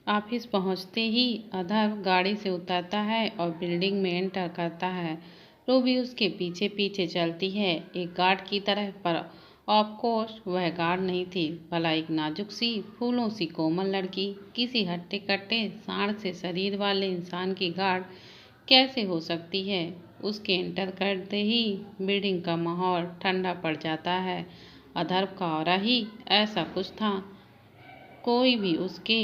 Office पहुंचते ही अधर्व गाड़ी से उतरता है और बिल्डिंग में एंटर करता है। रूबी उसके पीछे पीछे चलती है, एक गार्ड की तरह, पर ऑफ कोर्स वह गार्ड नहीं थी, भला एक नाजुक सी फूलों सी कोमल लड़की। किसी हट्टे कट्टे सांड से शरीर वाले इंसान की गार्ड कैसे हो सकती है? उसके एंटर करते ही बिल्डिंग का माहौल ठंडा पड़ जाता है। अधर्व का ऑरा ही ऐसा कुछ था, कोई भी उसके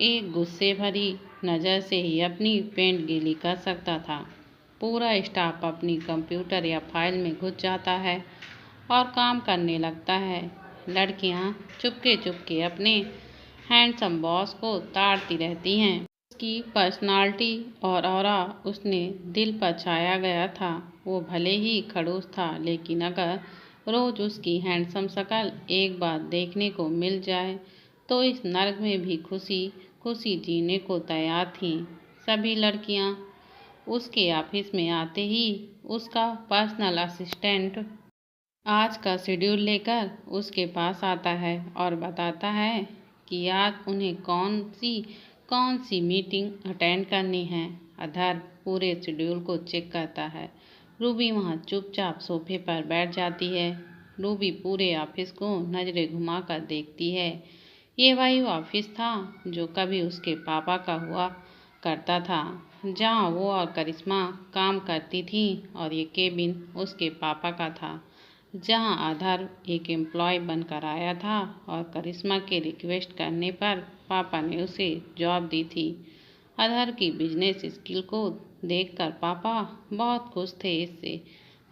एक गुस्से भरी नज़र से ही अपनी पेंट गीली कर सकता था। पूरा स्टाफ अपनी कंप्यूटर या फाइल में घुस जाता है और काम करने लगता है। लड़कियां चुपके चुपके अपने हैंडसम बॉस को ताड़ती रहती हैं। उसकी पर्सनालिटी और ऑरा उसने दिल पर छाया गया था। वो भले ही खड़ूस था, लेकिन अगर रोज उसकी हैंडसम शक्ल एक बार देखने को मिल जाए तो इस नर्क में भी खुशी खुशी जीने को तैयार थीं। सभी लड़कियां उसके ऑफिस में आते ही उसका पर्सनल असिस्टेंट आज का शेड्यूल लेकर उसके पास आता है और बताता है कि आज उन्हें कौन सी मीटिंग अटेंड करनी है। अधर पूरे शेड्यूल को चेक करता है। रूबी वहाँ चुपचाप सोफे पर बैठ जाती है। रूबी पूरे ऑफिस को नजरें घुमाकर देखती है। ये वही ऑफिस था जो कभी उसके पापा का हुआ करता था, जहाँ वो और करिश्मा काम करती थी, और ये केबिन उसके पापा का था, जहां आधार एक एम्प्लॉय बनकर आया था और करिश्मा के रिक्वेस्ट करने पर पापा ने उसे जॉब दी थी। आधार की बिजनेस स्किल को देखकर पापा बहुत खुश थे। इससे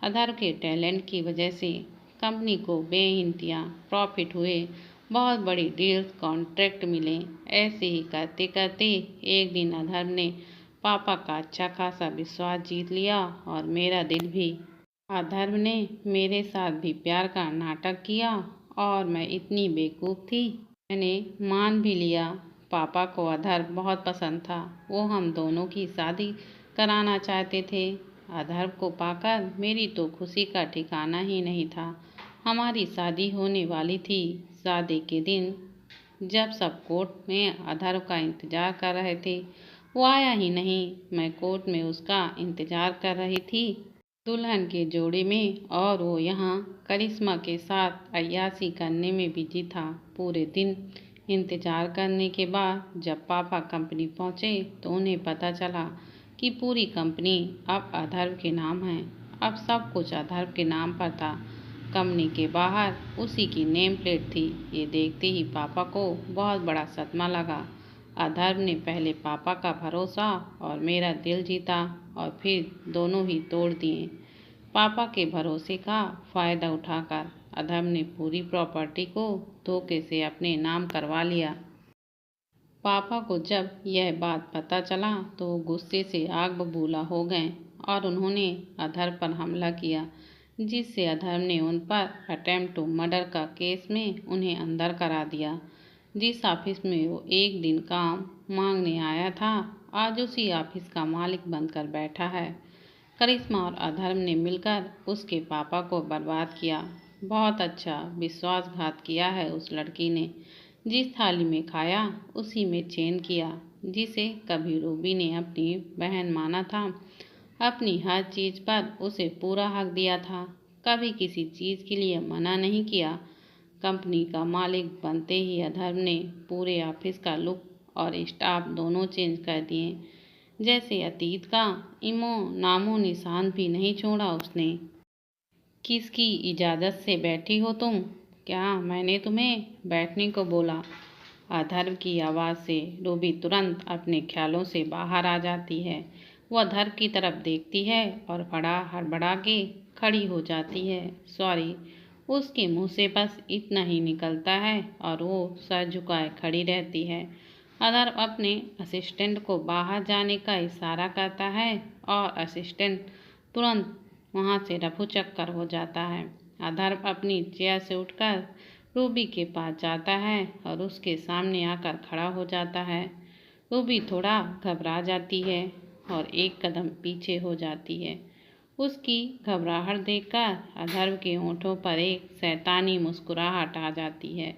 आधार के टैलेंट की वजह से कंपनी को बेइंतहा प्रॉफिट हुए, बहुत बड़ी डील्स कॉन्ट्रैक्ट मिले। ऐसे ही करते करते एक दिन आधार ने पापा का अच्छा खासा विश्वास जीत लिया और मेरा दिल भी। अधर्व ने मेरे साथ भी प्यार का नाटक किया और मैं इतनी बेवकूफ़ थी, मैंने मान भी लिया। पापा को अधर्व बहुत पसंद था, वो हम दोनों की शादी कराना चाहते थे। अधर्व को पाकर मेरी तो खुशी का ठिकाना ही नहीं था। हमारी शादी होने वाली थी। शादी के दिन जब सब कोर्ट में अधर्व का इंतज़ार कर रहे थे, वो आया ही नहीं। मैं कोर्ट में उसका इंतज़ार कर रही थी, दुल्हन के जोड़े में, और वो यहाँ करिश्मा के साथ अय्याशी करने में बिजी था। पूरे दिन इंतजार करने के बाद जब पापा कंपनी पहुँचे तो उन्हें पता चला कि पूरी कंपनी अब अधर्व के नाम है। अब सब कुछ अधर्व के नाम पर था। कंपनी के बाहर उसी की नेम प्लेट थी। ये देखते ही पापा को बहुत बड़ा सदमा लगा। अधर्व ने पहले पापा का भरोसा और मेरा दिल जीता और फिर दोनों ही तोड़ दिए। पापा के भरोसे का फायदा उठाकर अधर्व ने पूरी प्रॉपर्टी को धोखे से अपने नाम करवा लिया। पापा को जब यह बात पता चला तो वो गुस्से से आग बबूला हो गए और उन्होंने अधर्व पर हमला किया, जिससे अधर्व ने उन पर अटेम्प्ट टू मर्डर का केस में उन्हें अंदर करा दिया। जिस ऑफिस में वो एक दिन काम मांगने आया था, आज उसी ऑफिस का मालिक बनकर बैठा है। करिश्मा और अधर्व ने मिलकर उसके पापा को बर्बाद किया। बहुत अच्छा विश्वासघात किया है उस लड़की ने। जिस थाली में खाया उसी में चैन किया। जिसे कभी रूबी ने अपनी बहन माना था, अपनी हर चीज पर उसे पूरा हक दिया था, कभी किसी चीज के लिए मना नहीं किया। कंपनी का मालिक बनते ही अधर्व ने पूरे ऑफिस का लुक और स्टाफ दोनों चेंज कर दिए। जैसे अतीत का इमो नामो निशान भी नहीं छोड़ा उसने। किसकी इजाज़त से बैठी हो तुम? क्या मैंने तुम्हें बैठने को बोला? अधर्व की आवाज़ से रूबी तुरंत अपने ख्यालों से बाहर आ जाती है। वह अधर्व की तरफ देखती है और बड़ा हड़बड़ा के खड़ी हो जाती है। सॉरी, उसके मुंह से बस इतना ही निकलता है और वो सर झुकाए खड़ी रहती है। अधर्व अपने असिस्टेंट को बाहर जाने का इशारा करता है और असिस्टेंट तुरंत वहाँ से रफूचक्कर हो जाता है। अधर्व अपनी चेयर से उठकर रूबी के पास जाता है और उसके सामने आकर खड़ा हो जाता है। रूबी थोड़ा घबरा जाती है और एक कदम पीछे हो जाती है। उसकी घबराहट देखकर अधर्व के होठों पर एक शैतानी मुस्कुराहट आ जाती है।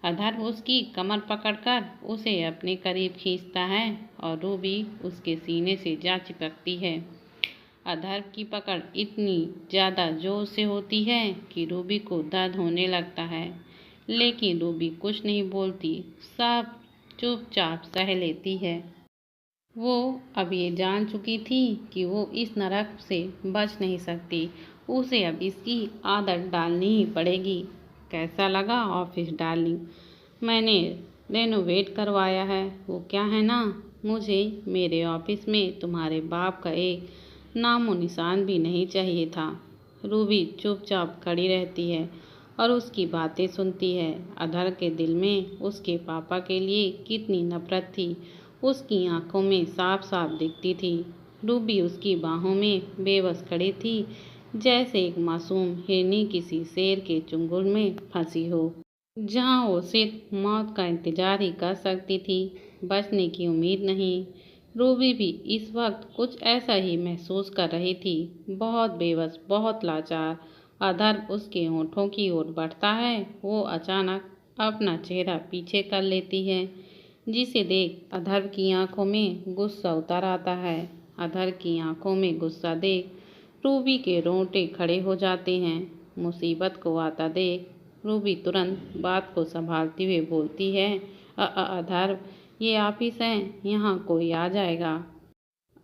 अधर्व उसकी कमर पकड़कर उसे अपने करीब खींचता है और रूबी उसके सीने से जा चिपकती है। अधर्व की पकड़ इतनी ज़्यादा जोर से होती है कि रूबी को दर्द होने लगता है, लेकिन रूबी कुछ नहीं बोलती, सब चुपचाप सह लेती है। वो अब ये जान चुकी थी कि वो इस नरक से बच नहीं सकती, उसे अब इसकी आदत डालनी ही पड़ेगी। कैसा लगा ऑफिस डार्लिंग? मैंने रेनोवेट करवाया है, वो क्या है ना, मुझे मेरे ऑफिस में तुम्हारे बाप का एक नामो निशान भी नहीं चाहिए था। रूबी चुपचाप खड़ी रहती है और उसकी बातें सुनती है। अधर के दिल में उसके पापा के लिए कितनी नफरत थी, उसकी आंखों में साफ साफ दिखती थी। रूबी उसकी बाहों में बेबस खड़ी थी, जैसे एक मासूम हिरनी किसी शेर के चुंगल में फंसी हो, जहाँ वो सिर्फ मौत का इंतजार ही कर सकती थी, बचने की उम्मीद नहीं। रूबी भी इस वक्त कुछ ऐसा ही महसूस कर रही थी, बहुत बेबस, बहुत लाचार। अधर उसके होठों की ओर बढ़ता है, वो अचानक अपना चेहरा पीछे कर लेती है, जिसे देख अधर की आंखों में गुस्सा उतर आता है। अधर की आंखों में गुस्सा देख रूबी के रोंगटे खड़े हो जाते हैं। मुसीबत को आता देख रूबी तुरंत बात को संभालते हुए बोलती है, अधर, ये ऑफिस है, यहाँ कोई आ जाएगा।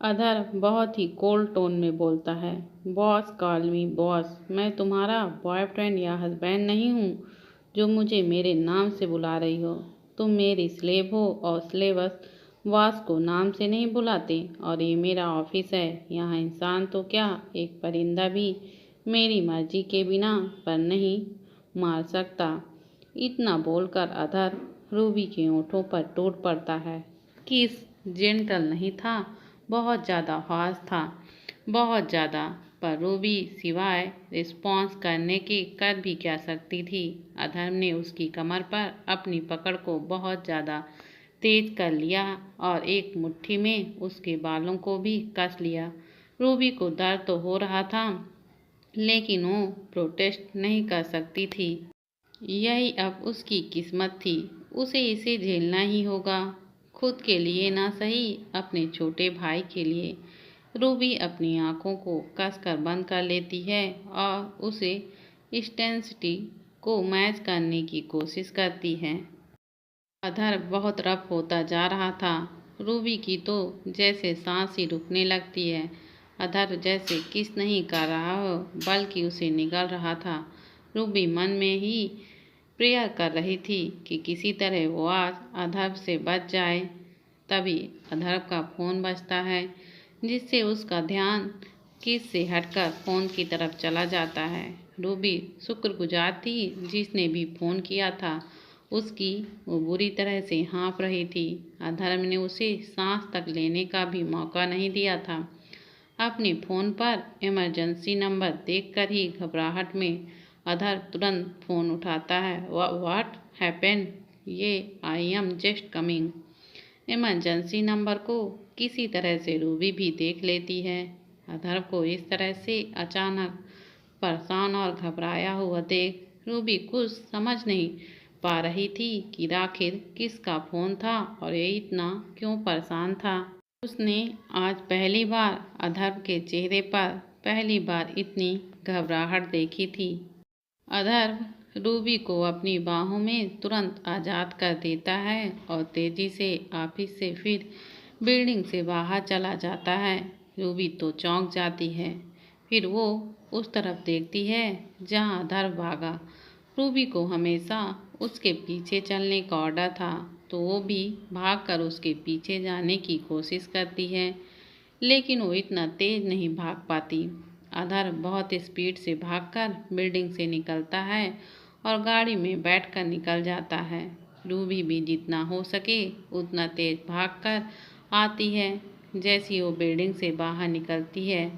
अधर बहुत ही कोल्ड टोन में बोलता है, बॉस कॉल मी बॉस, मैं तुम्हारा बॉयफ्रेंड या हस्बैंड नहीं हूँ जो मुझे मेरे नाम से बुला रही हो। तुम मेरी स्लेव हो और स्लेवस बॉस को नाम से नहीं बुलाते, और ये मेरा ऑफिस है, यहाँ इंसान तो क्या, एक परिंदा भी मेरी मर्जी के बिना पर नहीं मार सकता। इतना बोलकर अधर रूबी के होठों पर टूट पड़ता है। किस जेंटल नहीं था, बहुत ज़्यादा हार्श था, बहुत ज़्यादा, पर रूबी सिवाय रिस्पॉन्स करने के कर भी क्या सकती थी। अधर्म ने उसकी कमर पर अपनी पकड़ को बहुत ज़्यादा तेज कर लिया और एक मुट्ठी में उसके बालों को भी कस लिया। रूबी को दर्द तो हो रहा था, लेकिन वो प्रोटेस्ट नहीं कर सकती थी। यही अब उसकी किस्मत थी, उसे इसे झेलना ही होगा, खुद के लिए ना सही, अपने छोटे भाई के लिए। रूबी अपनी आंखों को कसकर बंद कर लेती है और उसे इंटेंसिटी को मैच करने की कोशिश करती है। अधर बहुत रफ होता जा रहा था, रूबी की तो जैसे सांस ही रुकने लगती है। अधर जैसे किस नहीं कर रहा हो, बल्कि उसे निगल रहा था। रूबी मन में ही प्रेयर कर रही थी कि किसी तरह वो आज अधर्व से बच जाए। तभी अधर्व का फ़ोन बजता है, जिससे उसका ध्यान किस से हटकर फ़ोन की तरफ चला जाता है। रूबी शुक्रगुजार थी जिसने भी फ़ोन किया था, उसकी वो बुरी तरह से हाँफ रही थी। अधर्व ने उसे सांस तक लेने का भी मौका नहीं दिया था। अपने फ़ोन पर इमरजेंसी नंबर देखकर ही घबराहट में अधर तुरंत फ़ोन उठाता है। What happened? Yeah I am just coming. Emergency number को किसी तरह से रूबी भी देख लेती है। अधर को इस तरह से अचानक परेशान और घबराया हुआ देख रूबी कुछ समझ नहीं पा रही थी कि आखिर किसका फ़ोन था और ये इतना क्यों परेशान था। उसने आज पहली बार अधर के चेहरे पर पहली बार इतनी घबराहट देखी थी। अधर रूबी को अपनी बाहों में तुरंत आज़ाद कर देता है और तेजी से ऑफिस से फिर बिल्डिंग से बाहर चला जाता है। रूबी तो चौंक जाती है, फिर वो उस तरफ देखती है जहाँ अधर भागा। रूबी को हमेशा उसके पीछे चलने का ऑर्डर था, तो वो भी भागकर उसके पीछे जाने की कोशिश करती है, लेकिन वो इतना तेज नहीं भाग पाती। अधर बहुत स्पीड से भागकर बिल्डिंग से निकलता है और गाड़ी में बैठकर निकल जाता है। रूबी भी जितना हो सके उतना तेज भागकर आती है। जैसी वो बिल्डिंग से बाहर निकलती है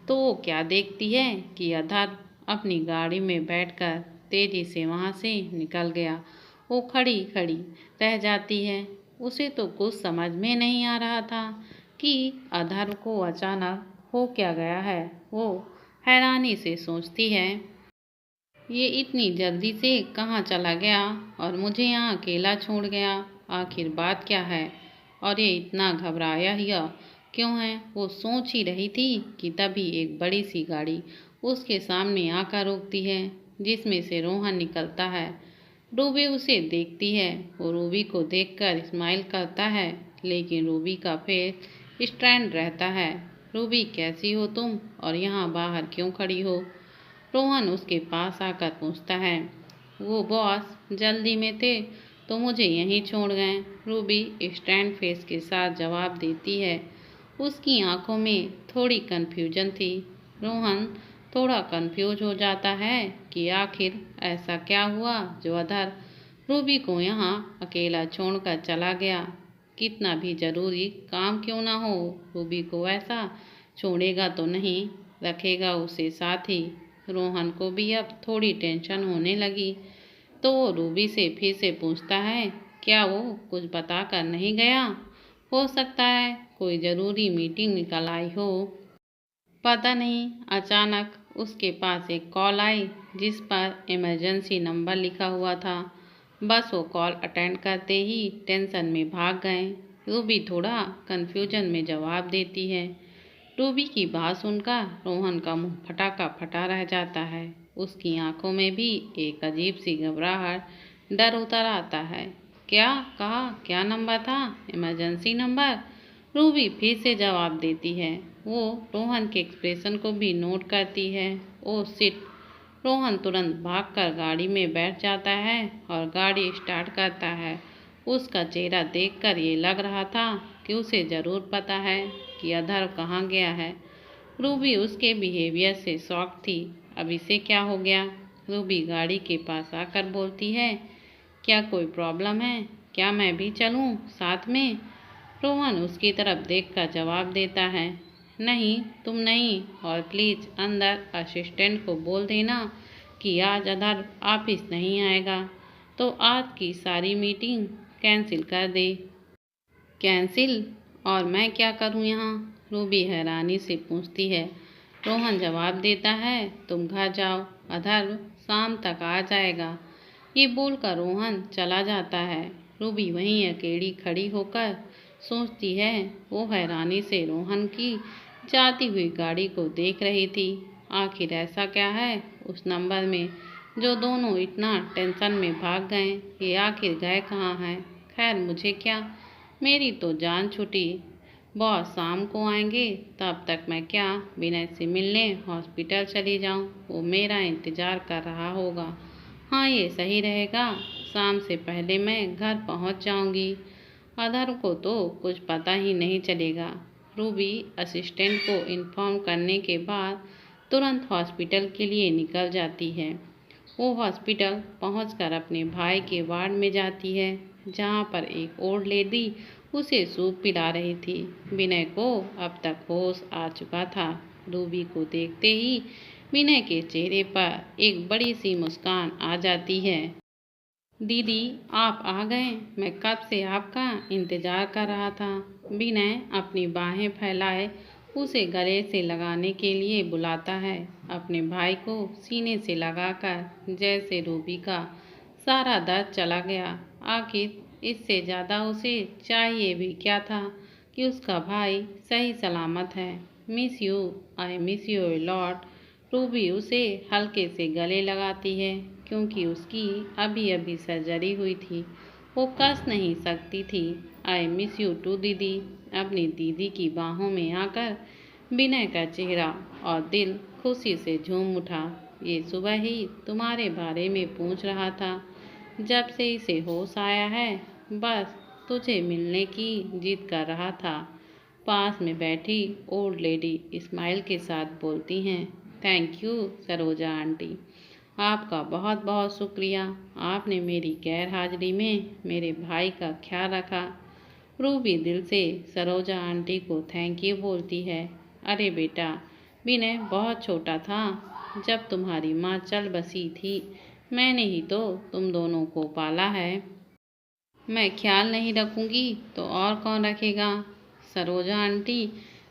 तो वो क्या देखती है कि अधर अपनी गाड़ी में बैठकर तेजी से वहाँ से निकल गया। वो खड़ी खड़ी रह जाती है, उसे तो कुछ समझ में नहीं आ रहा था कि अधर को अचानक हो क्या गया है। वो हैरानी से सोचती है, ये इतनी जल्दी से कहाँ चला गया और मुझे यहाँ अकेला छोड़ गया। आखिर बात क्या है और ये इतना घबराया हिया क्यों है। वो सोच ही रही थी कि तभी एक बड़ी सी गाड़ी उसके सामने आकर रुकती है, जिसमें से रोहन निकलता है। रूबी उसे देखती है। वो रूबी को देखकर स्माइल करता है, लेकिन रूबी का फेस स्ट्रेंड रहता है। रूबी, कैसी हो तुम और यहाँ बाहर क्यों खड़ी हो? रोहन उसके पास आकर पूछता है। वो बॉस जल्दी में थे तो मुझे यहीं छोड़ गए, रूबी स्टैंड फेस के साथ जवाब देती है। उसकी आंखों में थोड़ी कन्फ्यूजन थी। रोहन थोड़ा कंफ्यूज हो जाता है कि आखिर ऐसा क्या हुआ जो अधर रूबी को यहाँ अकेला छोड़कर चला गया। कितना भी जरूरी काम क्यों ना हो, रूबी को ऐसा छोड़ेगा तो नहीं, रखेगा उसे साथ ही। रोहन को भी अब थोड़ी टेंशन होने लगी, तो वो रूबी से फिर से पूछता है, क्या वो कुछ बता कर नहीं गया? हो सकता है कोई ज़रूरी मीटिंग निकल आई हो। पता नहीं, अचानक उसके पास एक कॉल आई जिस पर इमरजेंसी नंबर लिखा हुआ था। बस वो कॉल अटेंड करते ही टेंशन में भाग गए। रूबी थोड़ा कन्फ्यूजन में जवाब देती है। रूबी की बात सुनकर रोहन का मुंह फटा का फटा रह जाता है। उसकी आंखों में भी एक अजीब सी घबराहट, डर उतर आता है। क्या कहा? क्या नंबर था? Emergency number? रूबी फिर से जवाब देती है। वो रोहन के एक्सप्रेशन को भी नोट करती है। Oh shit! रोहन तुरंत भागकर गाड़ी में बैठ जाता है और गाड़ी स्टार्ट करता है। उसका चेहरा देखकर ये लग रहा था कि उसे ज़रूर पता है कि अधर कहाँ गया है। रूबी उसके बिहेवियर से शॉक थी। अब इसे क्या हो गया? रूबी गाड़ी के पास आकर बोलती है, क्या कोई प्रॉब्लम है? क्या मैं भी चलूं साथ में? रोहन उसकी तरफ देखकर जवाब देता है, नहीं तुम नहीं, और प्लीज़ अंदर असिस्टेंट को बोल देना कि आज अधर ऑफिस नहीं आएगा तो आज की सारी मीटिंग कैंसिल कर दे। कैंसिल? और मैं क्या करूं यहाँ? रूबी हैरानी से पूछती है। रोहन जवाब देता है, तुम घर जाओ, अधर शाम तक आ जाएगा। ये बोलकर रोहन चला जाता है। रूबी वहीं अकेली खड़ी होकर सोचती है। वो हैरानी से रोहन की जाती हुई गाड़ी को देख रही थी। आखिर ऐसा क्या है उस नंबर में जो दोनों इतना टेंशन में भाग गए? ये आखिर गए कहाँ हैं? खैर मुझे क्या, मेरी तो जान छुटी। बॉस शाम को आएंगे, तब तक मैं क्या विनय से मिलने हॉस्पिटल चली जाऊं? वो मेरा इंतज़ार कर रहा होगा। हाँ, ये सही रहेगा। शाम से पहले मैं घर पहुंच जाऊंगी। अधर को तो कुछ पता ही नहीं चलेगा। रूबी असिस्टेंट को इन्फॉर्म करने के बाद तुरंत हॉस्पिटल के लिए निकल जाती है। वो हॉस्पिटल पहुंचकर अपने भाई के वार्ड में जाती है, जहां पर एक ओल्ड लेडी उसे सूप पिला रही थी। विनय को अब तक होश आ चुका था। रूबी को देखते ही विनय के चेहरे पर एक बड़ी सी मुस्कान आ जाती है। दीदी, आप आ गए, मैं कब से आपका इंतजार कर रहा था। विनय अपनी बाहें फैलाए उसे गले से लगाने के लिए बुलाता है, अपने भाई को सीने से लगाकर, जैसे रूबी का सारा दर्द चला गया। आखिर इससे ज़्यादा उसे चाहिए भी क्या था कि उसका भाई सही सलामत है। Miss you, I miss U a lot. Ruby उसे हल्के से गले लगाती है, क्योंकि उसकी अभी अभी सर्जरी हुई थी। वो कस नहीं सकती थी। आई मिस यू टू दीदी। अपनी दीदी की बाहों में आकर विनय का चेहरा और दिल खुशी से झूम उठा। ये सुबह ही तुम्हारे बारे में पूछ रहा था। जब से इसे होश आया है, बस तुझे मिलने की जिद कर रहा था। पास में बैठी ओल्ड लेडी स्माइल के साथ बोलती हैं, थैंक यू सरोजा आंटी, आपका बहुत बहुत शुक्रिया। आपने मेरी गैर हाजिरी में मेरे भाई का ख्याल रखा। रूबी दिल से सरोजा आंटी को थैंक यू बोलती है। अरे बेटा, विनय बहुत छोटा था जब तुम्हारी माँ चल बसी थी। मैंने ही तो तुम दोनों को पाला है। मैं ख्याल नहीं रखूंगी तो और कौन रखेगा? सरोजा आंटी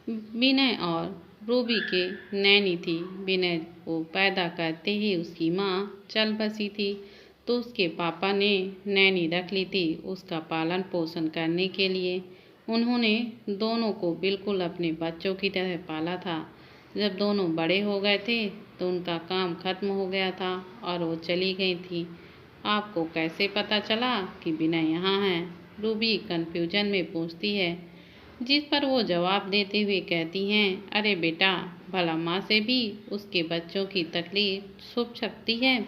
विनय और रूबी के नैनी थी। विनय को पैदा करते ही उसकी माँ चल बसी थी, तो उसके पापा ने नैनी रख ली थी उसका पालन पोषण करने के लिए। उन्होंने दोनों को बिल्कुल अपने बच्चों की तरह पाला था। जब दोनों बड़े हो गए थे तो उनका काम खत्म हो गया था और वो चली गई थी। आपको कैसे पता चला कि विनय यहाँ है? रूबी कन्फ्यूजन में पूछती है, जिस पर वो जवाब देते हुए कहती हैं, अरे बेटा, भला माँ से भी उसके बच्चों की तकलीफ छुप सकती है।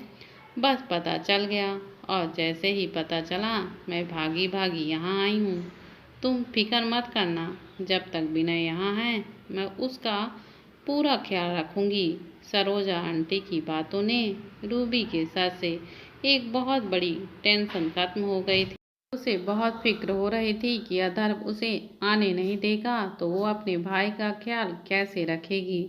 बस पता चल गया और जैसे ही पता चला मैं भागी भागी यहाँ आई हूँ। तुम फिक्र मत करना, जब तक विनय यहाँ है मैं उसका पूरा ख्याल रखूँगी। सरोजा आंटी की बातों ने रूबी के सर से एक बहुत बड़ी टेंशन खत्म हो गई थी। उसे बहुत फिक्र हो रही थी कि अधर्व उसे आने नहीं देगा तो वो अपने भाई का ख्याल कैसे रखेगी।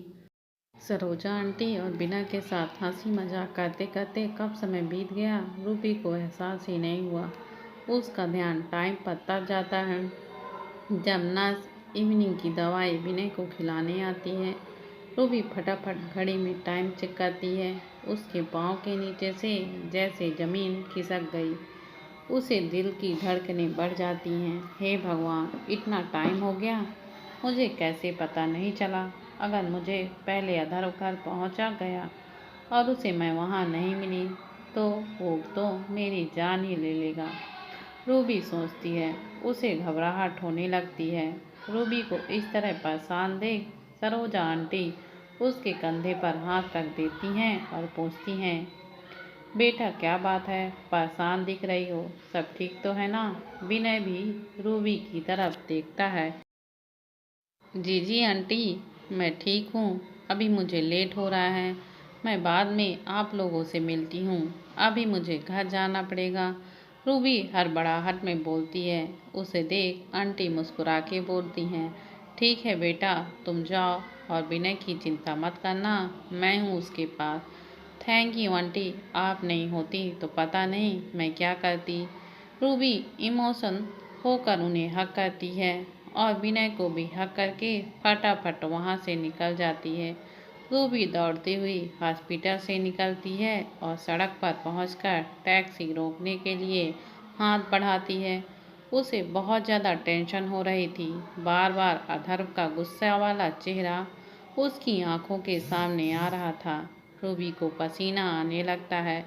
सरोजा आंटी और बिना के साथ हंसी मजाक करते करते कब समय बीत गया रूबी को एहसास ही नहीं हुआ। उसका ध्यान टाइम पर तब जाता है जब नर्स इवनिंग की दवाई विनय को खिलाने आती है। रूबी फटाफट घड़ी में टाइम चेक करती है। उसके पाँव के नीचे से जैसे जमीन खिसक गई। उसे दिल की धड़कनें बढ़ जाती हैं। हे भगवान, इतना टाइम हो गया, मुझे कैसे पता नहीं चला। अगर मुझे पहले अधर्व घर पहुंचा गया और उसे मैं वहां नहीं मिली तो वो तो मेरी जान ही ले लेगा। रूबी सोचती है। उसे घबराहट होने लगती है। रूबी को इस तरह परेशान देख सरोजा आंटी उसके कंधे पर हाथ रख देती हैं और पूछती हैं, बेटा क्या बात है, परेशान दिख रही हो, सब ठीक तो है ना? विनय भी रूबी की तरफ देखता है। जी जी आंटी, मैं ठीक हूँ। अभी मुझे लेट हो रहा है, मैं बाद में आप लोगों से मिलती हूँ। अभी मुझे घर जाना पड़ेगा। रूबी हड़बड़ाहट में बोलती है। उसे देख आंटी मुस्कुरा के बोलती हैं, ठीक है बेटा, तुम जाओ और विनय की चिंता मत करना, मैं हूँ उसके पास। थैंक यू आंटी, आप नहीं होती तो पता नहीं मैं क्या करती। रूबी इमोशन होकर उन्हें हक करती है और विनय को भी हक करके फटाफट वहाँ से निकल जाती है। रूबी दौड़ती हुई हॉस्पिटल से निकलती है और सड़क पर पहुंचकर टैक्सी रोकने के लिए हाथ बढ़ाती है। उसे बहुत ज़्यादा टेंशन हो रही थी। बार बार अधर्व का गुस्सा वाला चेहरा उसकी आंखों के सामने आ रहा था। रूबी को पसीना आने लगता है।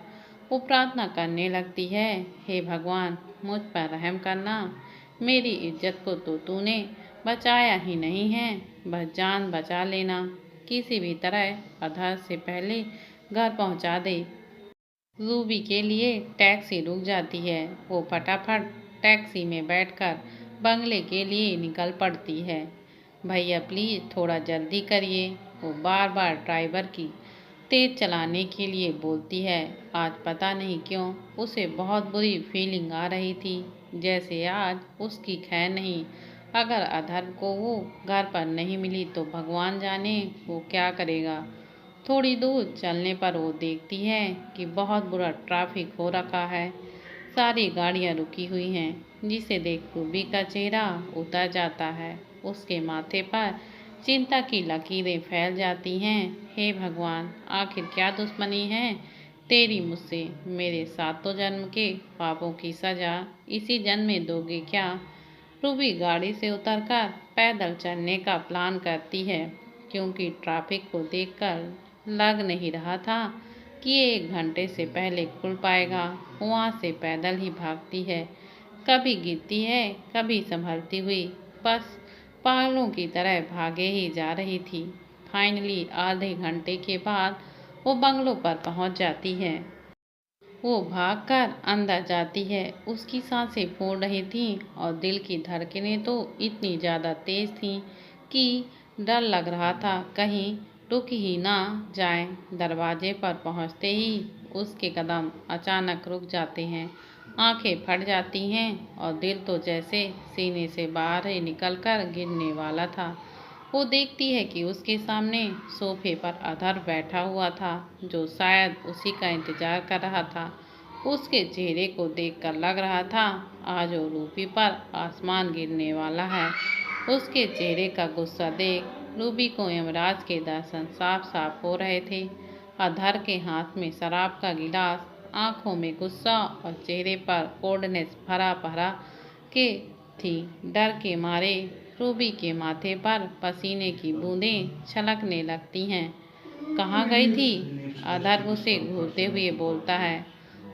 वो प्रार्थना करने लगती है, हे भगवान, मुझ पर रहम करना। मेरी इज्जत को तो तूने बचाया ही नहीं है, बस जान बचा लेना। किसी भी तरह अधर से पहले घर पहुंचा दे। रूबी के लिए टैक्सी रुक जाती है। वो फटाफट टैक्सी में बैठकर बंगले के लिए निकल पड़ती है। भैया प्लीज़ थोड़ा जल्दी करिए, वो बार बार ड्राइवर की तेज चलाने के लिए बोलती है। आज पता नहीं क्यों उसे बहुत बुरी फीलिंग आ रही थी, जैसे आज उसकी खैर नहीं। अगर अधर्व को वो घर पर नहीं मिली तो भगवान जाने वो क्या करेगा। थोड़ी दूर चलने पर वो देखती है कि बहुत बुरा ट्रैफिक हो रखा है। सारी गाड़ियां रुकी हुई हैं, जिसे देख रूबी का चेहरा उतर जाता है। उसके माथे पर चिंता की लकीरें फैल जाती हैं। हे भगवान, आखिर क्या दुश्मनी है तेरी मुझसे? मेरे सातों जन्म के पापों की सजा इसी जन्म में दोगे क्या? रूबी गाड़ी से उतरकर पैदल चलने का प्लान करती है, क्योंकि ट्रैफिक को देखकर लग नहीं रहा था कि ये 1 घंटे से पहले खुल पाएगा। वहाँ से पैदल ही भागती है, कभी गिरती है कभी संभलती हुई, बस पागलों की तरह भागे ही जा रही थी। फाइनली आधे घंटे के बाद वो बंगलों पर पहुंच जाती है। वो भागकर अंदर जाती है। उसकी सांसें फूल रही थीं और दिल की धड़कनें तो इतनी ज़्यादा तेज थीं कि डर लग रहा था कहीं रुक ही ना जाए। दरवाजे पर पहुंचते ही उसके कदम अचानक रुक जाते हैं, आंखें फट जाती हैं और दिल तो जैसे सीने से बाहर ही निकलकर गिरने वाला था। वो देखती है कि उसके सामने सोफे पर अधर बैठा हुआ था, जो शायद उसी का इंतजार कर रहा था। उसके चेहरे को देखकर लग रहा था आज वो रूपी पर आसमान गिरने वाला है। उसके चेहरे का गुस्सा देख रूबी को यमराज के दर्शन साफ साफ हो रहे थे। अधर के हाथ में शराब का गिलास, आंखों में गुस्सा और चेहरे पर कोल्डनेस भरा भरा के थी। डर के मारे रूबी के माथे पर पसीने की बूंदें छलकने लगती हैं। कहाँ गई थी? अधर उसे घूरते हुए बोलता है।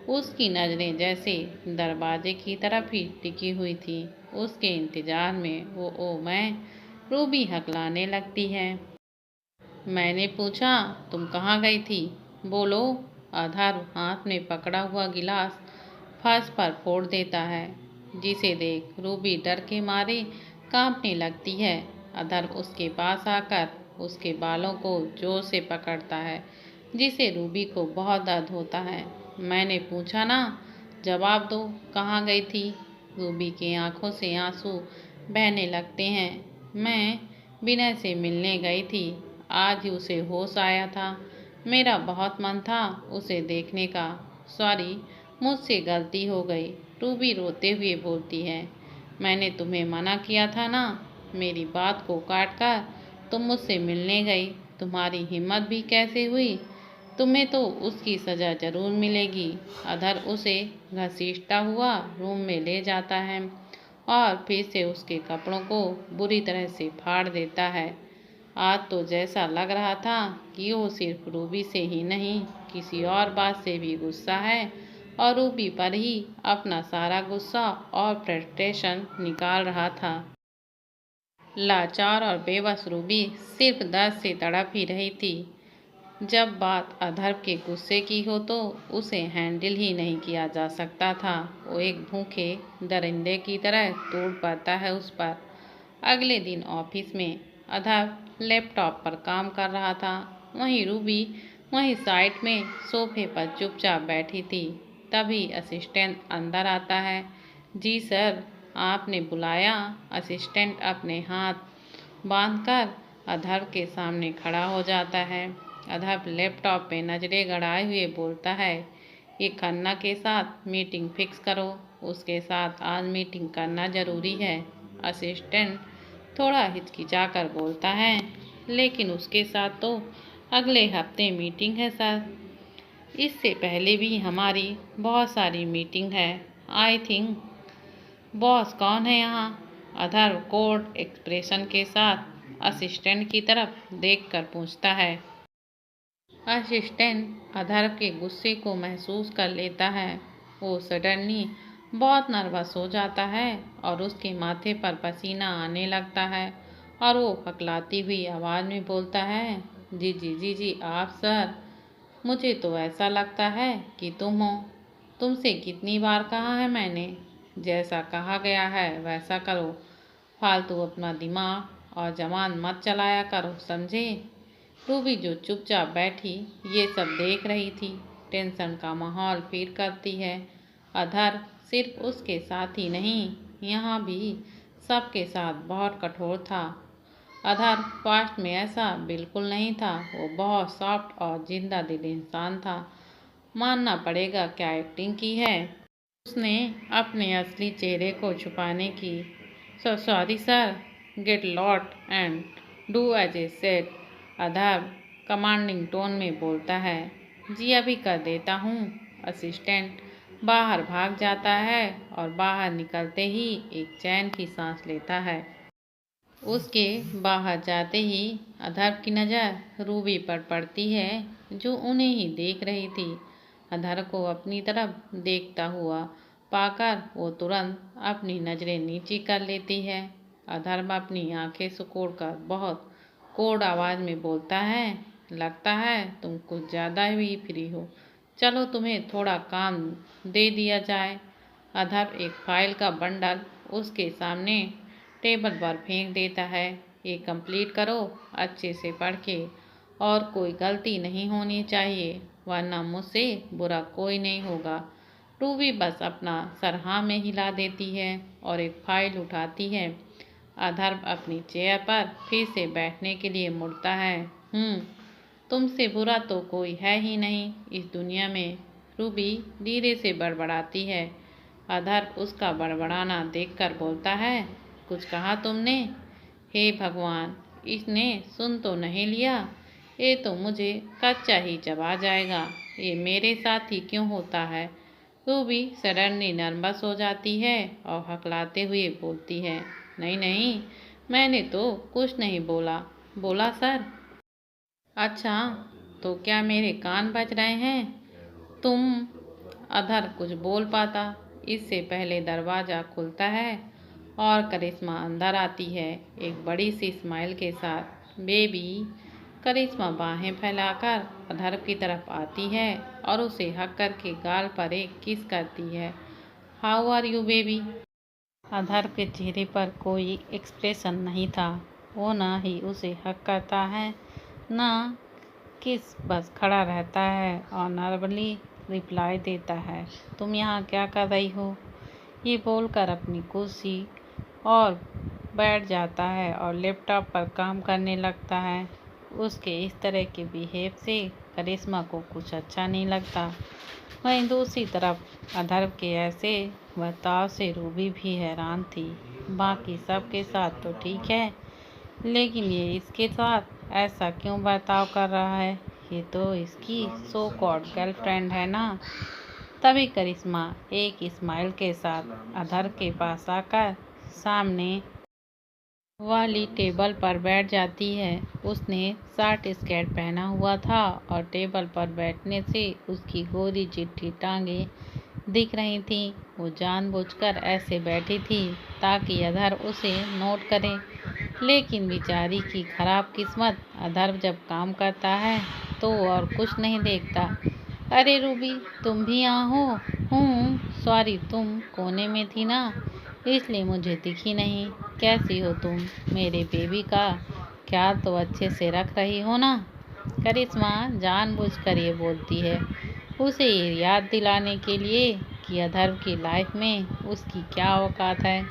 उसकी नजरें जैसे दरवाजे की तरफ ही टिकी हुई थी। उसके इंतजार में वो ओ मैं रूबी हकलाने लगती है। मैंने पूछा, तुम कहाँ गई थी? बोलो। अधर हाथ में पकड़ा हुआ गिलास फर्श पर फोड़ देता है, जिसे देख रूबी डर के मारे कांपने लगती है। अधर उसके पास आकर उसके बालों को जोर से पकड़ता है, जिसे रूबी को बहुत दर्द होता है। मैंने पूछा ना, जवाब दो, कहाँ गई थी? रूबी की आंखों से आंसू बहने लगते हैं। मैं विनय से मिलने गई थी। आज ही उसे होश आया था। मेरा बहुत मन था उसे देखने का। सॉरी, मुझसे गलती हो गई। रूबी रोते हुए बोलती है। मैंने तुम्हें मना किया था ना। मेरी बात को काट कर तुम मुझसे मिलने गई। तुम्हारी हिम्मत भी कैसे हुई? तुम्हें तो उसकी सजा जरूर मिलेगी। अधर उसे घसीटता हुआ रूम में ले जाता है और फिर से उसके कपड़ों को बुरी तरह से फाड़ देता है। आज तो जैसा लग रहा था कि वो सिर्फ रूबी से ही नहीं, किसी और बात से भी गुस्सा है और रूबी पर ही अपना सारा गुस्सा और फ्रस्ट्रेशन निकाल रहा था। लाचार और बेबस रूबी सिर्फ दर्द से तड़प ही रही थी। जब बात अधर के गुस्से की हो तो उसे हैंडल ही नहीं किया जा सकता था। वो एक भूखे दरिंदे की तरह टूट पड़ता है उस पर। अगले दिन ऑफिस में अधर लैपटॉप पर काम कर रहा था। वहीं रूबी वहीं साइड में सोफे पर चुपचाप बैठी थी। तभी असिस्टेंट अंदर आता है। जी सर, आपने बुलाया? असिस्टेंट अपने हाथ बांधकर अधर के सामने खड़ा हो जाता है। अधर लैपटॉप पे नजरें गड़ाए हुए बोलता है, ये खन्ना के साथ मीटिंग फिक्स करो। उसके साथ आज मीटिंग करना जरूरी है। असिस्टेंट थोड़ा हिचकिचाकर बोलता है, लेकिन उसके साथ तो अगले हफ्ते मीटिंग है सर। इससे पहले भी हमारी बहुत सारी मीटिंग है। आई थिंक बॉस कौन है यहाँ? अधर कोल्ड एक्सप्रेशन के साथ असिस्टेंट की तरफ देखकर पूछता है। असिस्टेंट अधर के गुस्से को महसूस कर लेता है। वो सडनली बहुत नर्वस हो जाता है और उसके माथे पर पसीना आने लगता है और वो पकलाती हुई आवाज़ में बोलता है, जी जी जी जी आप सर। मुझे तो ऐसा लगता है कि तुम हो। तुमसे कितनी बार कहा है मैंने, जैसा कहा गया है वैसा करो। फालतू अपना दिमाग और जबान मत चलाया करो, समझे? रूबी जो चुपचाप बैठी ये सब देख रही थी, टेंशन का माहौल फील करती है। अधर सिर्फ उसके साथ ही नहीं, यहाँ भी सबके साथ बहुत कठोर था। अधर पास्ट में ऐसा बिल्कुल नहीं था। वो बहुत सॉफ्ट और जिंदा दिल इंसान था। मानना पड़ेगा, क्या एक्टिंग की है उसने अपने असली चेहरे को छुपाने की। So sorry sir, get lost and do as I said. Adhar commanding tone में बोलता है। जी अभी कर देता हूँ। असिस्टेंट बाहर भाग जाता है और बाहर निकलते ही एक चैन की सांस लेता है। उसके बाहर जाते ही अधर की नज़र रूबी पर पड़ती है, जो उन्हें ही देख रही थी। अधर को अपनी तरफ देखता हुआ पाकर वो तुरंत अपनी नज़रें नीची कर लेती है। अधर अपनी आंखें सिकोड़कर बहुत कोड आवाज़ में बोलता है, लगता है तुम कुछ ज़्यादा ही फ्री हो। चलो तुम्हें थोड़ा काम दे दिया जाए। अधर एक फाइल का बंडल उसके सामने टेबल पर फेंक देता है। ये कंप्लीट करो अच्छे से पढ़ के, और कोई गलती नहीं होनी चाहिए, वरना मुझसे बुरा कोई नहीं होगा। रूबी बस अपना सर हाँ में हिला देती है और एक फाइल उठाती है। अधर अपनी चेयर पर फिर से बैठने के लिए मुड़ता है। तुमसे बुरा तो कोई है ही नहीं इस दुनिया में, रूबी धीरे से बड़बड़ाती है। अधर उसका बड़बड़ाना देखकर बोलता है, कुछ कहा तुमने? हे भगवान, इसने सुन तो नहीं लिया, ये तो मुझे कच्चा ही चबा जाएगा। ये मेरे साथ ही क्यों होता है? रूबी सडनली नर्वस हो जाती है और हकलाते हुए बोलती है, नहीं नहीं, मैंने तो कुछ नहीं बोला। बोला सर? अच्छा, तो क्या मेरे कान बज रहे हैं? तुम अधर कुछ बोल पाता इससे पहले दरवाज़ा खुलता है और करिश्मा अंदर आती है एक बड़ी सी स्माइल के साथ। बेबी। करिश्मा बाहें फैलाकर अधर की तरफ आती है और उसे हक करके गाल पर एक किस करती है। How are you baby? Adhar के चेहरे पर कोई एक्सप्रेशन नहीं था। वो ना ही उसे हक करता है ना किस, बस खड़ा रहता है और नर्वली रिप्लाई देता है, तुम यहाँ क्या कर रही हो? ये बोलकर अपनी कुर्सी और बैठ जाता है और लैपटॉप पर काम करने लगता है। उसके इस तरह के बिहेव से करिश्मा को कुछ अच्छा नहीं लगता। वहीं दूसरी तरफ अधर के ऐसे बर्ताव से रूबी भी हैरान थी। बाकी सबके साथ तो ठीक है, लेकिन ये इसके साथ ऐसा क्यों बर्ताव कर रहा है? ये तो इसकी सो कॉल्ड गर्लफ्रेंड है ना। तभी करिश्मा एक स्माइल के साथ अधर के पास आकर सामने वाली टेबल पर बैठ जाती है। उसने शॉर्ट स्कर्ट पहना हुआ था और टेबल पर बैठने से उसकी गोरी चिट्ठी टांगे दिख रही थी। वो जानबूझकर ऐसे बैठी थी ताकि अधर उसे नोट करे, लेकिन बेचारी की खराब किस्मत, अधर जब काम करता है तो और कुछ नहीं देखता। अरे रूबी, तुम भी यहाँ हो? हूँ, सॉरी, तुम कोने में थी ना, इसलिए मुझे दिखी नहीं। कैसी हो तुम? मेरे बेबी का ख्याल तो अच्छे से रख रही हो ना? करिश्मा जानबूझकर ये बोलती है, उसे ये याद दिलाने के लिए कि अधर्व की लाइफ में उसकी क्या औकात है।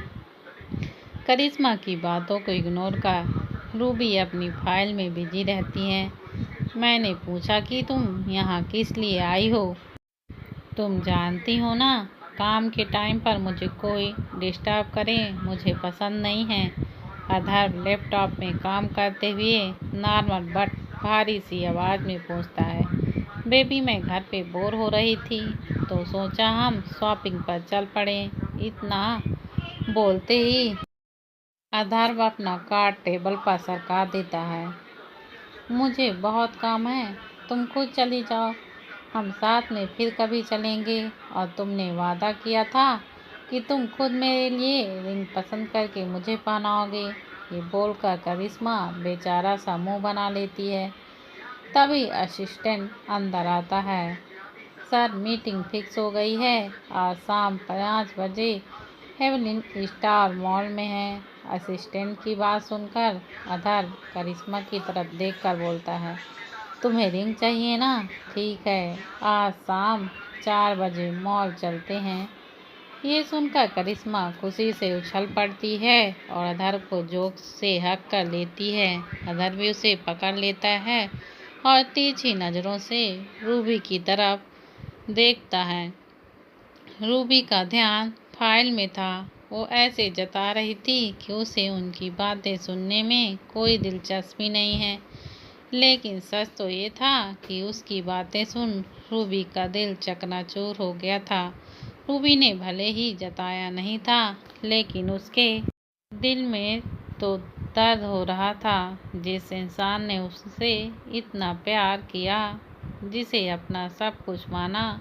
करिश्मा की बातों को इग्नोर कर रूबी अपनी फाइल में बिजी रहती है। मैंने पूछा कि तुम यहाँ किस लिए आई हो? तुम जानती हो ना, काम के टाइम पर मुझे कोई डिस्टर्ब करे मुझे पसंद नहीं है। अधर लैपटॉप में काम करते हुए नॉर्मल बट भारी सी आवाज़ में पूछता है, बेबी मैं घर पे बोर हो रही थी तो सोचा हम शॉपिंग पर चल पड़े। इतना बोलते ही अधर्व अपना कार्ड टेबल पर सरका देता है। मुझे बहुत काम है, तुम खुद चली जाओ, हम साथ में फिर कभी चलेंगे। और तुमने वादा किया था कि तुम खुद मेरे लिए रिंग पसंद करके मुझे पहनाओगे। ये बोलकर करिश्मा बेचारा सा मुंह बना लेती है। तभी असिस्टेंट अंदर आता है। सर, मीटिंग फिक्स हो गई है, आज शाम 5 बजे हेवलिन स्टार मॉल में है। असिस्टेंट की बात सुनकर अधर करिश्मा की तरफ देखकर बोलता है, तुम्हें रिंग चाहिए ना? ठीक है, आज शाम 4 बजे मॉल चलते हैं। ये सुनकर करिश्मा खुशी से उछल पड़ती है और अधर को जोक से हक कर लेती है। अधर भी उसे पकड़ लेता है और तिरछी नज़रों से रूबी की तरफ देखता है। रूबी का ध्यान फाइल में था। वो ऐसे जता रही थी कि उसे उनकी बातें सुनने में कोई दिलचस्पी नहीं है, लेकिन सच तो ये था कि उसकी बातें सुन रूबी का दिल चकनाचूर हो गया था। रूबी ने भले ही जताया नहीं था, लेकिन उसके दिल में तो दर्द हो रहा था। जिस इंसान ने उससे इतना प्यार किया, जिसे अपना सब कुछ माना,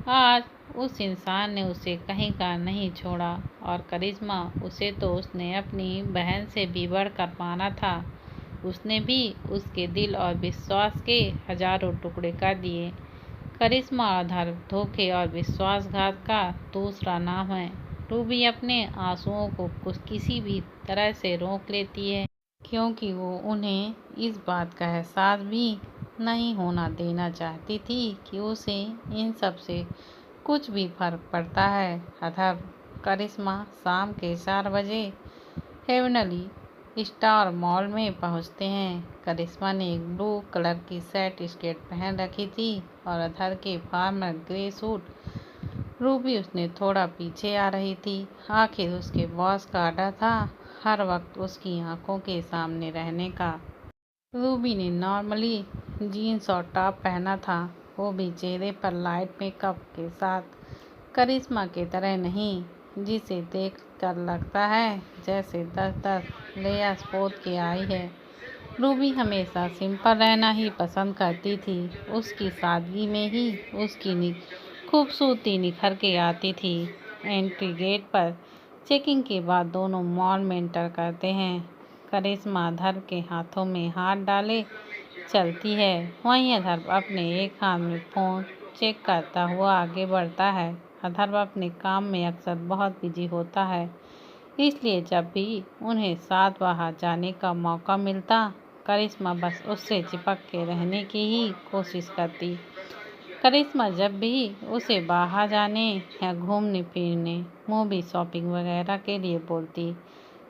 आज उस इंसान ने उसे कहीं का नहीं छोड़ा। और करिश्मा, उसे तो उसने अपनी बहन से भी बढ़कर माना था। उसने भी उसके दिल और विश्वास के हजारों टुकड़े कर दिए। करिश्मा अधर धोखे और विश्वासघात का दूसरा नाम है। रूबी अपने आंसुओं को कुछ किसी भी तरह से रोक लेती है, क्योंकि वो उन्हें इस बात का एहसास भी नहीं होना देना चाहती थी कि उसे इन सब से कुछ भी फर्क पड़ता है। अधर करिश्मा शाम के 4 बजे हेवनली स्टार मॉल में पहुंचते हैं। करिश्मा ने एक ब्लू कलर की शर्ट स्कर्ट पहन रखी थी और अधर के फॉर्मल ग्रे सूट। रूबी उसने थोड़ा पीछे आ रही थी। आखिर उसके बॉस का ऑर्डर था, हर वक्त उसकी आंखों के सामने रहने का। रूबी ने नॉर्मली जीन्स और टॉप पहना था, वो भी चेहरे पर लाइट मेकअप के साथ, करिश्मा की तरह नहीं, जिसे देख कर लगता है जैसे 10-10 लेयर्स पोत के आई है। रूबी हमेशा सिंपल रहना ही पसंद करती थी। उसकी सादगी में ही उसकी खूबसूरती निखर के आती थी। एंट्री गेट पर चेकिंग के बाद दोनों मॉल में एंटर करते हैं। करिश्मा अधर के हाथों में हाथ डाले चलती है, वहीं अधर अपने एक हाथ में फ़ोन चेक करता हुआ आगे बढ़ता है। अधर अपने काम में अक्सर बहुत बिजी होता है, इसलिए जब भी उन्हें साथ बाहर जाने का मौका मिलता, करिश्मा बस उससे चिपक के रहने की ही कोशिश करती। करिश्मा जब भी उसे बाहर जाने या घूमने फिरने, मूवी शॉपिंग वगैरह के लिए बोलती,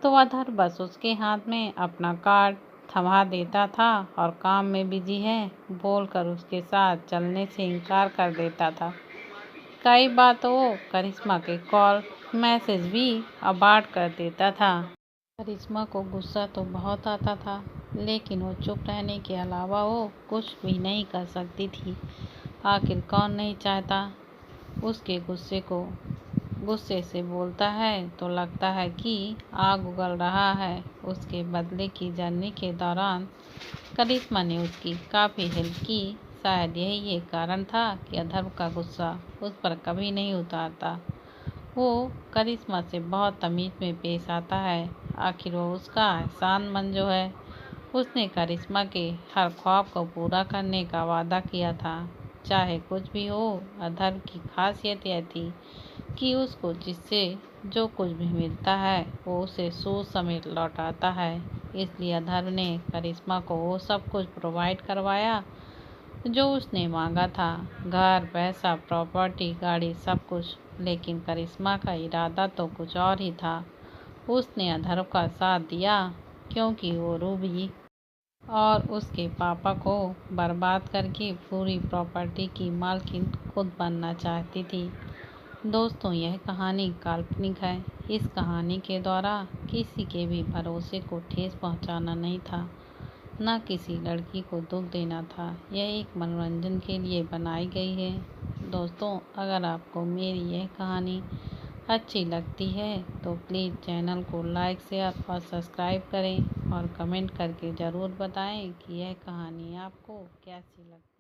तो अधर बस उसके हाथ में अपना कार्ड थमा देता था और काम में बिजी है बोलकर उसके साथ चलने से इनकार कर देता था। कई बार तो वो करिश्मा के कॉल मैसेज भी अबॉर्ड कर देता था। करिश्मा को गुस्सा तो बहुत आता था, लेकिन वो चुप रहने के अलावा वो कुछ भी नहीं कर सकती थी। आखिर कौन नहीं चाहता उसके गुस्से को। गुस्से से बोलता है तो लगता है कि आग उगल रहा है। उसके बदले की जर्नी के दौरान करिश्मा ने उसकी काफ़ी हेल्प की। शायद यही एक कारण था कि अधर्व का गुस्सा उस पर कभी नहीं उतारता। वो करिश्मा से बहुत तमीज़ में पेश आता है। आखिर वो उसका एहसान मंजू है। उसने करिश्मा के हर ख्वाब को पूरा करने का वादा किया था। चाहे कुछ भी हो, अधर की खासियत यह थी कि उसको जिससे जो कुछ भी मिलता है वो उसे सूद समेत लौटाता है। इसलिए अधर ने करिश्मा को वो सब कुछ प्रोवाइड करवाया जो उसने मांगा था, घर, पैसा, प्रॉपर्टी, गाड़ी, सब कुछ। लेकिन करिश्मा का इरादा तो कुछ और ही था। उसने अधर का साथ दिया क्योंकि वो रूबी और उसके पापा को बर्बाद करके पूरी प्रॉपर्टी की मालकिन खुद बनना चाहती थी। दोस्तों, यह कहानी काल्पनिक है। इस कहानी के द्वारा किसी के भी भरोसे को ठेस पहुंचाना नहीं था, न किसी लड़की को दुख देना था। यह एक मनोरंजन के लिए बनाई गई है। दोस्तों, अगर आपको मेरी यह कहानी अच्छी लगती है तो प्लीज़ चैनल को लाइक, शेयर और सब्सक्राइब करें और कमेंट करके ज़रूर बताएं कि यह कहानी आपको कैसी लगी।